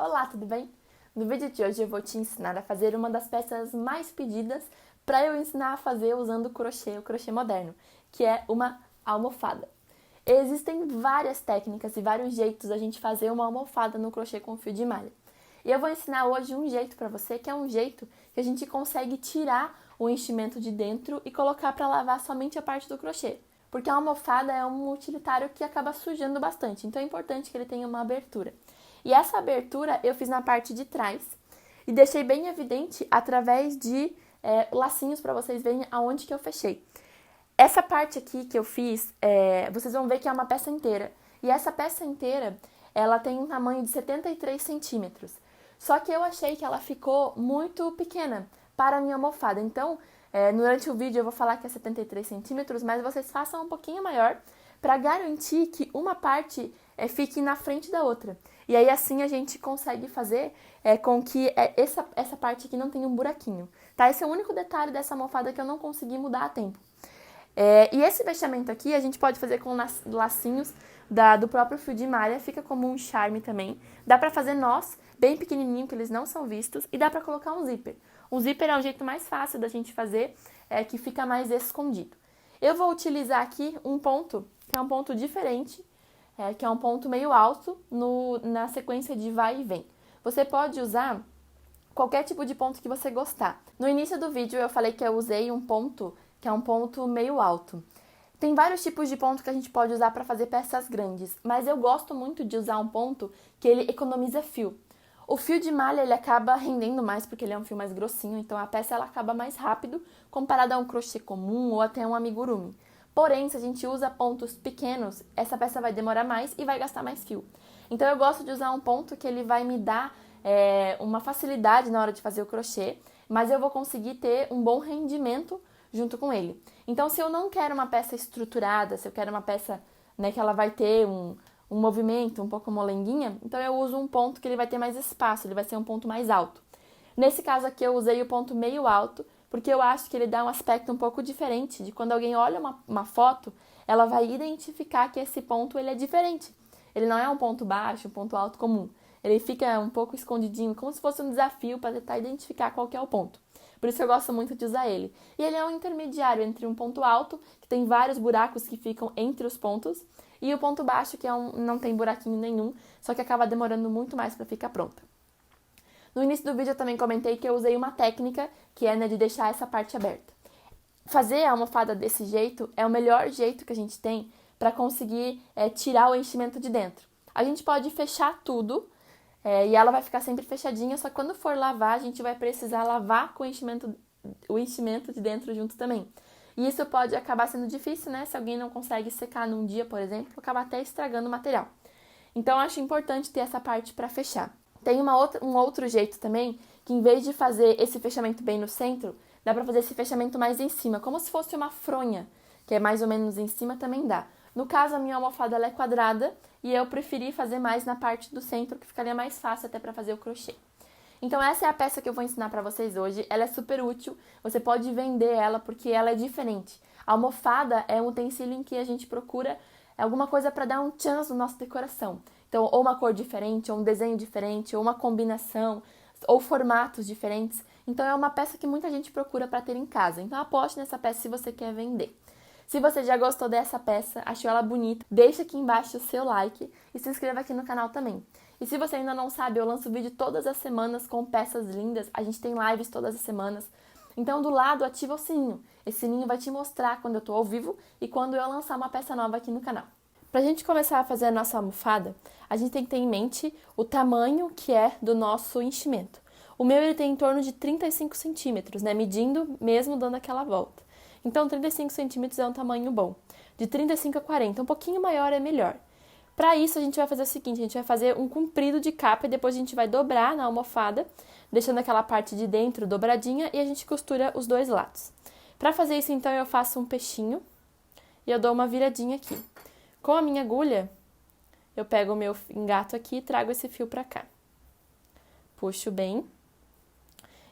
Olá, tudo bem? No vídeo de hoje eu vou te ensinar a fazer uma das peças mais pedidas para eu ensinar a fazer usando o crochê moderno, que é uma almofada. Existem várias técnicas e vários jeitos da gente fazer uma almofada no crochê com fio de malha. E eu vou ensinar hoje um jeito para você, que é um jeito que a gente consegue tirar o enchimento de dentro e colocar para lavar somente a parte do crochê. Porque a almofada é um utilitário que acaba sujando bastante, então é importante que ele tenha uma abertura. E essa abertura eu fiz na parte de trás e deixei bem evidente através de lacinhos para vocês verem aonde que eu fechei. Essa parte aqui que eu fiz, vocês vão ver que é uma peça inteira. E essa peça inteira, ela tem um tamanho de 73 centímetros. Só que eu achei que ela ficou muito pequena para a minha almofada. Então, durante o vídeo eu vou falar que é 73 centímetros, mas vocês façam um pouquinho maior para garantir que uma parte fique na frente da outra. E aí assim a gente consegue fazer com que essa parte aqui não tenha um buraquinho. Tá? Esse é o único detalhe dessa almofada que eu não consegui mudar a tempo. E esse fechamento aqui a gente pode fazer com lacinhos do próprio fio de malha, fica como um charme também. Dá pra fazer nós, bem pequenininho, que eles não são vistos, e dá pra colocar um zíper. Um zíper é um jeito mais fácil da gente fazer, que fica mais escondido. Eu vou utilizar aqui um ponto, que é um ponto diferente, que é um ponto meio alto na sequência de vai e vem. Você pode usar qualquer tipo de ponto que você gostar. No início do vídeo eu falei que eu usei um ponto que é um ponto meio alto. Tem vários tipos de ponto que a gente pode usar para fazer peças grandes, mas eu gosto muito de usar um ponto que ele economiza fio. O fio de malha ele acaba rendendo mais porque ele é um fio mais grossinho, então a peça ela acaba mais rápido comparada a um crochê comum ou até um amigurumi. Porém, se a gente usa pontos pequenos, essa peça vai demorar mais e vai gastar mais fio. Então eu gosto de usar um ponto que ele vai me dar uma facilidade na hora de fazer o crochê, mas eu vou conseguir ter um bom rendimento junto com ele. Então, se eu não quero uma peça estruturada, se eu quero uma peça que ela vai ter um movimento um pouco molenguinha, então eu uso um ponto que ele vai ter mais espaço, ele vai ser um ponto mais alto. Nesse caso aqui eu usei o ponto meio alto, porque eu acho que ele dá um aspecto um pouco diferente, de quando alguém olha uma foto, ela vai identificar que esse ponto ele é diferente. Ele não é um ponto baixo, um ponto alto comum. Ele fica um pouco escondidinho, como se fosse um desafio para tentar identificar qual que é o ponto. Por isso eu gosto muito de usar ele. E ele é um intermediário entre um ponto alto, que tem vários buracos que ficam entre os pontos, e o ponto baixo, que não tem buraquinho nenhum, só que acaba demorando muito mais para ficar pronta. No início do vídeo eu também comentei que eu usei uma técnica, que é de deixar essa parte aberta. Fazer a almofada desse jeito é o melhor jeito que a gente tem para conseguir tirar o enchimento de dentro. A gente pode fechar tudo, e ela vai ficar sempre fechadinha, só que quando for lavar, a gente vai precisar lavar com o enchimento de dentro junto também. E isso pode acabar sendo difícil, né? Se alguém não consegue secar num dia, por exemplo, acaba até estragando o material. Então, eu acho importante ter essa parte para fechar. Tem um outro jeito também, que em vez de fazer esse fechamento bem no centro, dá para fazer esse fechamento mais em cima, como se fosse uma fronha, que é mais ou menos em cima, também dá. No caso, a minha almofada ela é quadrada e eu preferi fazer mais na parte do centro, que ficaria mais fácil até para fazer o crochê. Então essa é a peça que eu vou ensinar para vocês hoje. Ela é super útil, você pode vender ela porque ela é diferente. A almofada é um utensílio em que a gente procura alguma coisa para dar um chance na nossa decoração. Então, ou uma cor diferente, ou um desenho diferente, ou uma combinação, ou formatos diferentes. Então é uma peça que muita gente procura para ter em casa. Então aposte nessa peça se você quer vender. Se você já gostou dessa peça, achou ela bonita, deixa aqui embaixo o seu like e se inscreva aqui no canal também. E se você ainda não sabe, eu lanço vídeo todas as semanas com peças lindas, a gente tem lives todas as semanas. Então do lado ativa o sininho, esse sininho vai te mostrar quando eu tô ao vivo e quando eu lançar uma peça nova aqui no canal. Pra gente começar a fazer a nossa almofada, a gente tem que ter em mente o tamanho que é do nosso enchimento. O meu ele tem em torno de 35 centímetros, né, medindo mesmo dando aquela volta. Então, 35 centímetros é um tamanho bom. De 35 a 40, um pouquinho maior é melhor. Para isso, a gente vai fazer o seguinte, a gente vai fazer um comprido de capa e depois a gente vai dobrar na almofada, deixando aquela parte de dentro dobradinha e a gente costura os dois lados. Para fazer isso, então, eu faço um peixinho e eu dou uma viradinha aqui. Com a minha agulha, eu pego o meu engato aqui e trago esse fio para cá. Puxo bem.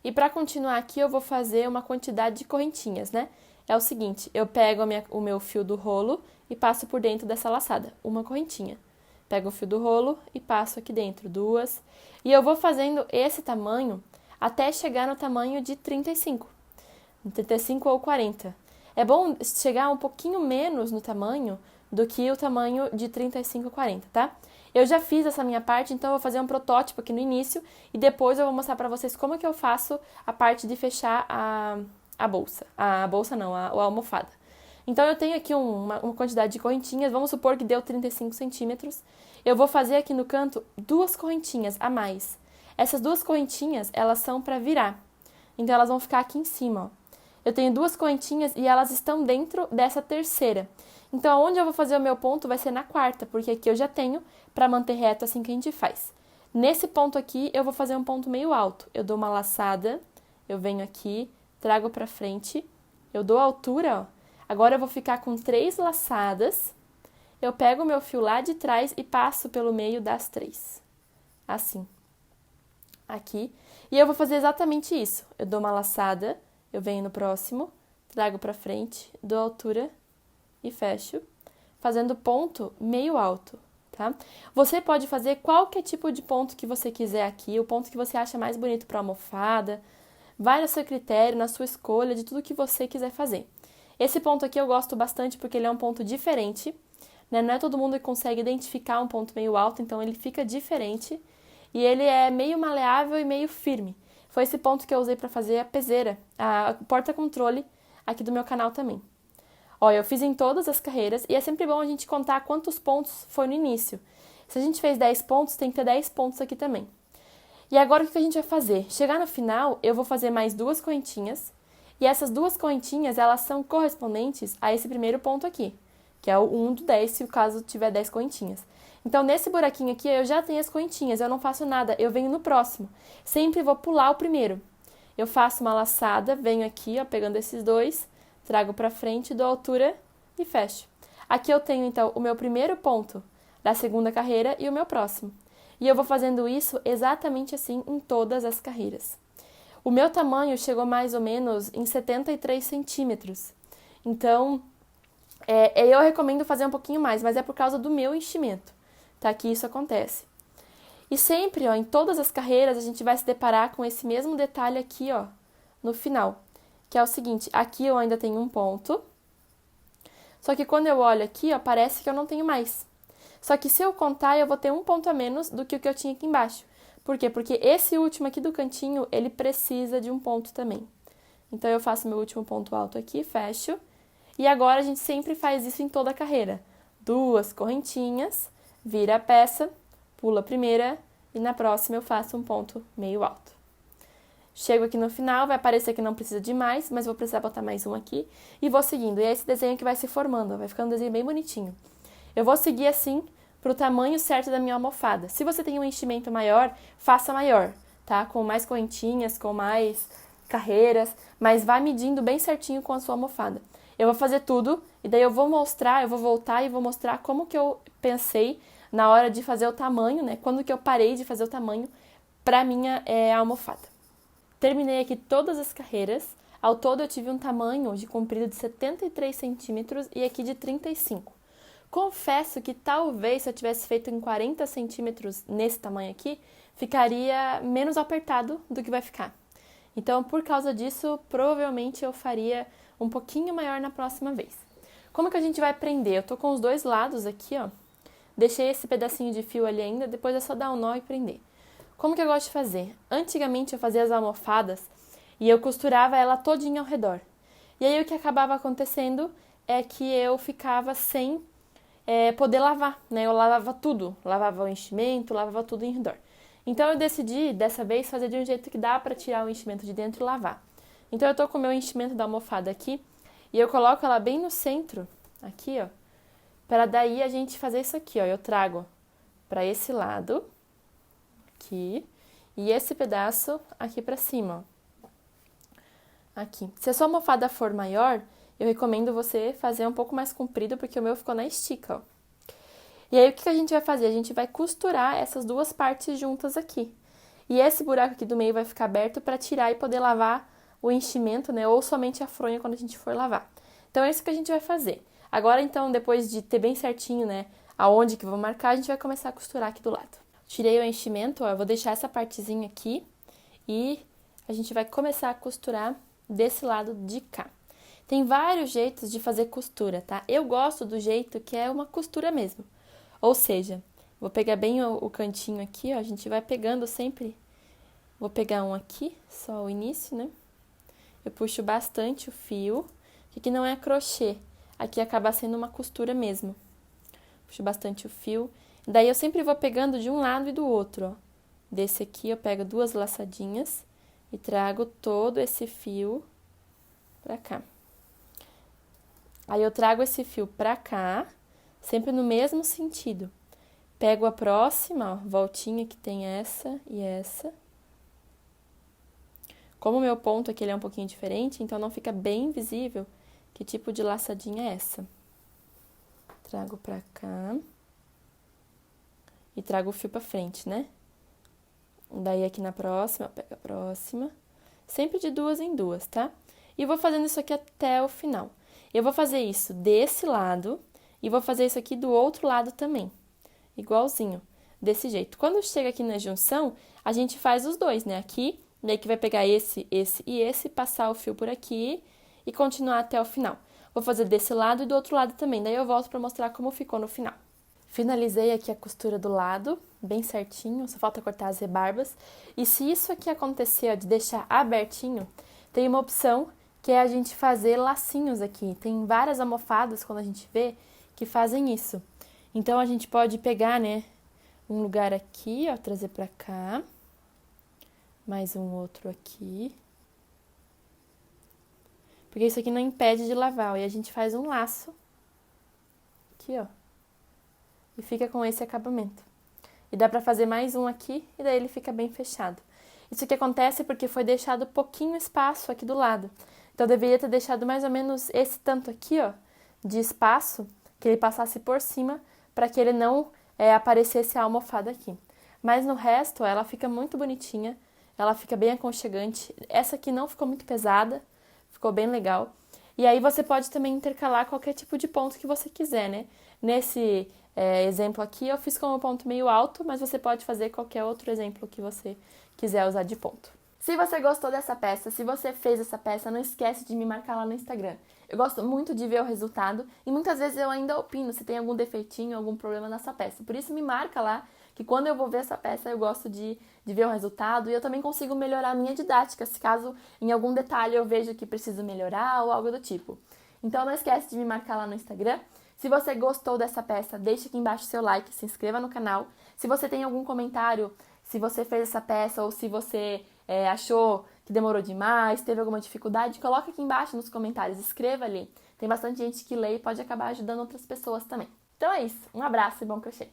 E para continuar aqui, eu vou fazer uma quantidade de correntinhas, né? É o seguinte, eu pego o meu fio do rolo e passo por dentro dessa laçada, uma correntinha. Pego o fio do rolo e passo aqui dentro, 2. E eu vou fazendo esse tamanho até chegar no tamanho de 35 ou 40. É bom chegar um pouquinho menos no tamanho do que o tamanho de 35 ou 40, tá? Eu já fiz essa minha parte, então eu vou fazer um protótipo aqui no início e depois eu vou mostrar pra vocês como que eu faço a parte de fechar a bolsa. A bolsa não, a almofada. Então eu tenho aqui uma quantidade de correntinhas, vamos supor que deu 35 centímetros. Eu vou fazer aqui no canto 2 correntinhas a mais. Essas 2 correntinhas, elas são para virar. Então elas vão ficar aqui em cima, ó. Eu tenho 2 correntinhas e elas estão dentro dessa terceira. Então, onde eu vou fazer o meu ponto vai ser na quarta, porque aqui eu já tenho para manter reto assim que a gente faz. Nesse ponto aqui, eu vou fazer um ponto meio alto. Eu dou uma laçada, eu venho aqui, trago para frente, eu dou a altura, ó. Agora eu vou ficar com 3 laçadas. Eu pego o meu fio lá de trás e passo pelo meio das 3. Assim. Aqui. E eu vou fazer exatamente isso. Eu dou uma laçada, eu venho no próximo, trago para frente, dou altura e fecho, fazendo ponto meio alto, tá? Você pode fazer qualquer tipo de ponto que você quiser aqui, o ponto que você acha mais bonito para a almofada, vai no seu critério, na sua escolha, de tudo que você quiser fazer. Esse ponto aqui eu gosto bastante porque ele é um ponto diferente, né? Não é todo mundo que consegue identificar um ponto meio alto, então ele fica diferente e ele é meio maleável e meio firme. Foi esse ponto que eu usei para fazer a peseira, a porta-controle aqui do meu canal também. Ó, eu fiz em todas as carreiras e é sempre bom a gente contar quantos pontos foi no início. Se a gente fez 10 pontos, tem que ter 10 pontos aqui também. E agora o que a gente vai fazer? Chegar no final, eu vou fazer mais 2 correntinhas. E essas 2 correntinhas, elas são correspondentes a esse primeiro ponto aqui, que é o 1 do 10, se o caso tiver 10 correntinhas. Então, nesse buraquinho aqui, eu já tenho as correntinhas, eu não faço nada, eu venho no próximo. Sempre vou pular o primeiro. Eu faço uma laçada, venho aqui, ó, pegando esses 2, trago pra frente, dou altura e fecho. Aqui eu tenho, então, o meu primeiro ponto da segunda carreira e o meu próximo. E eu vou fazendo isso exatamente assim em todas as carreiras. O meu tamanho chegou mais ou menos em 73 centímetros. Então, eu recomendo fazer um pouquinho mais, mas é por causa do meu enchimento, tá? Que isso acontece. E sempre, ó, em todas as carreiras, a gente vai se deparar com esse mesmo detalhe aqui, ó, no final. Que é o seguinte, aqui eu ainda tenho um ponto, só que quando eu olho aqui, ó, parece que eu não tenho mais. Só que se eu contar, eu vou ter um ponto a menos do que o que eu tinha aqui embaixo. Por quê? Porque esse último aqui do cantinho, ele precisa de um ponto também. Então, eu faço meu último ponto alto aqui, fecho. E agora, a gente sempre faz isso em toda a carreira. 2 correntinhas, vira a peça, pula a primeira e na próxima eu faço um ponto meio alto. Chego aqui no final, vai parecer que não precisa de mais, mas vou precisar botar mais um aqui. E vou seguindo. E é esse desenho que vai se formando, vai ficando um desenho bem bonitinho. Eu vou seguir assim para o tamanho certo da minha almofada. Se você tem um enchimento maior, faça maior, tá? Com mais correntinhas, com mais carreiras, mas vá medindo bem certinho com a sua almofada. Eu vou fazer tudo e daí eu vou mostrar, eu vou voltar e vou mostrar como que eu pensei na hora de fazer o tamanho, né? Quando que eu parei de fazer o tamanho para minha almofada. Terminei aqui todas as carreiras. Ao todo eu tive um tamanho de comprido de 73 centímetros e aqui de 35. Confesso que talvez se eu tivesse feito em 40 centímetros nesse tamanho aqui, ficaria menos apertado do que vai ficar. Então, por causa disso, provavelmente eu faria um pouquinho maior na próxima vez. Como que a gente vai prender? Eu tô com os 2 lados aqui, ó. Deixei esse pedacinho de fio ali ainda, depois é só dar um nó e prender. Como que eu gosto de fazer? Antigamente eu fazia as almofadas e eu costurava ela todinha ao redor. E aí o que acabava acontecendo é que eu ficava sem poder lavar, né? Eu lavava tudo, lavava o enchimento, lavava tudo em redor. Então eu decidi, dessa vez, fazer de um jeito que dá para tirar o enchimento de dentro e lavar. Então eu tô com o meu enchimento da almofada aqui e eu coloco ela bem no centro, aqui, ó, para daí a gente fazer isso aqui, ó. Eu trago para esse lado, aqui, e esse pedaço aqui para cima, ó. Aqui. Se a sua almofada for maior, eu recomendo você fazer um pouco mais comprido, porque o meu ficou na estica, ó. E aí, o que a gente vai fazer? A gente vai costurar essas 2 partes juntas aqui. E esse buraco aqui do meio vai ficar aberto para tirar e poder lavar o enchimento, né? Ou somente a fronha quando a gente for lavar. Então, é isso que a gente vai fazer. Agora, então, depois de ter bem certinho, né, aonde que eu vou marcar, a gente vai começar a costurar aqui do lado. Tirei o enchimento, ó, eu vou deixar essa partezinha aqui e a gente vai começar a costurar desse lado de cá. Tem vários jeitos de fazer costura, tá? Eu gosto do jeito que é uma costura mesmo. Ou seja, vou pegar bem o cantinho aqui, ó, a gente vai pegando sempre. Vou pegar um aqui, só o início, né? Eu puxo bastante o fio, que aqui não é crochê, aqui acaba sendo uma costura mesmo. Puxo bastante o fio, daí eu sempre vou pegando de um lado e do outro, ó. Desse aqui eu pego 2 laçadinhas e trago todo esse fio pra cá. Aí eu trago esse fio pra cá, sempre no mesmo sentido. Pego a próxima, ó, voltinha que tem essa e essa. Como o meu ponto aqui ele é um pouquinho diferente, então não fica bem visível que tipo de laçadinha é essa. Trago pra cá. E trago o fio pra frente, né? Daí aqui na próxima, pego a próxima. Sempre de 2 em 2, tá? E vou fazendo isso aqui até o final. Eu vou fazer isso desse lado e vou fazer isso aqui do outro lado também. Igualzinho, desse jeito. Quando chega aqui na junção, a gente faz os dois, né? Aqui, daí que vai pegar esse e esse, passar o fio por aqui e continuar até o final. Vou fazer desse lado e do outro lado também, daí eu volto pra mostrar como ficou no final. Finalizei aqui a costura do lado, bem certinho, só falta cortar as rebarbas. E se isso aqui acontecer, ó, de deixar abertinho, tem uma opção que é a gente fazer lacinhos aqui. Tem várias almofadas, quando a gente vê, que fazem isso. Então, a gente pode pegar, né, um lugar aqui, ó, trazer pra cá. Mais um outro aqui. Porque isso aqui não impede de lavar, ó, e a gente faz um laço. Aqui, ó. E fica com esse acabamento. E dá pra fazer mais um aqui, e daí ele fica bem fechado. Isso que acontece porque foi deixado pouquinho espaço aqui do lado. Então, eu deveria ter deixado mais ou menos esse tanto aqui, ó, de espaço, que ele passasse por cima, para que ele não aparecesse a almofada aqui. Mas no resto, ela fica muito bonitinha, ela fica bem aconchegante. Essa aqui não ficou muito pesada, ficou bem legal. E aí você pode também intercalar qualquer tipo de ponto que você quiser, né? Nesse exemplo aqui, eu fiz com um ponto meio alto, mas você pode fazer qualquer outro exemplo que você quiser usar de ponto. Se você gostou dessa peça, se você fez essa peça, não esquece de me marcar lá no Instagram. Eu gosto muito de ver o resultado e muitas vezes eu ainda opino se tem algum defeitinho, algum problema nessa peça. Por isso me marca lá, que quando eu vou ver essa peça eu gosto de ver o resultado e eu também consigo melhorar a minha didática, se caso em algum detalhe eu vejo que preciso melhorar ou algo do tipo. Então não esquece de me marcar lá no Instagram. Se você gostou dessa peça, deixa aqui embaixo seu like, se inscreva no canal. Se você tem algum comentário, se você fez essa peça ou se você achou que demorou demais, teve alguma dificuldade, coloca aqui embaixo nos comentários, escreva ali. Tem bastante gente que lê e pode acabar ajudando outras pessoas também. Então é isso, um abraço e bom crochê!